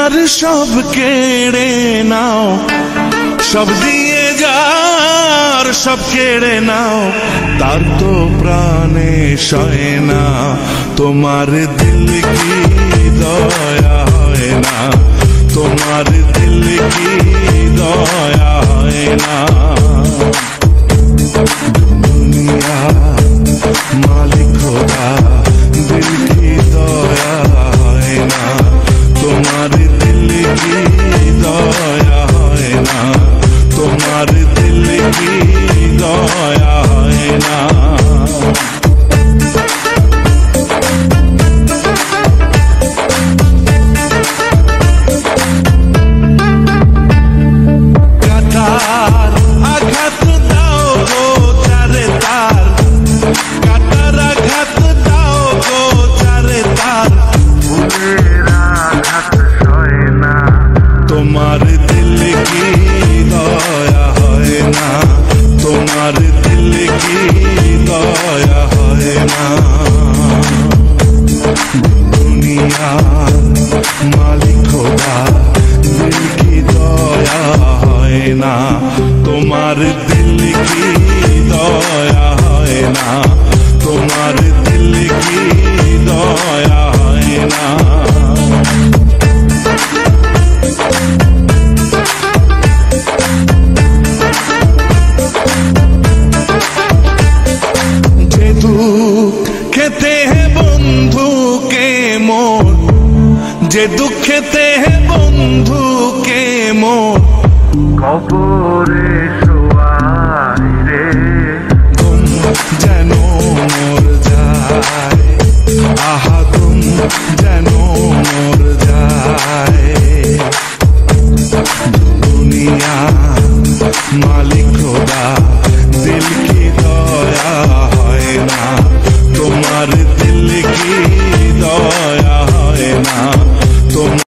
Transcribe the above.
যার সব কেড়ে নাও, সব দিয়ে যার সব কেড়ে নাও, তার তো প্রাণে সয় না। তোমার দিল কি দয়া হয় না, তোমার দিল কি দয়া হয় না। দুনিয়া মালিক খোদা, দিল কি দয়া হয় না, তোমার দিল কি দয়া হয় না, তোমার দিল কি দয়া হয় না। কাটার আঘাত দাও গো চারে তার, কাটার আঘাত দাও গো চারে তার, ফুলের আঘাত সয় না। তোমার দিল কি দয়া হয় না, তোমার দিল কি দয়া হয় না। দুনিয়ার মালিক খোদা, দিল কি দয়া হয় না, তোমার দিল কি দয়া হয় না, তোমার দিল কি দয়া হয় না। যে দুঃখেতে হে বন্ধুকে মোর, যে দুঃখেতে হে বন্ধুকে মোর, কবরে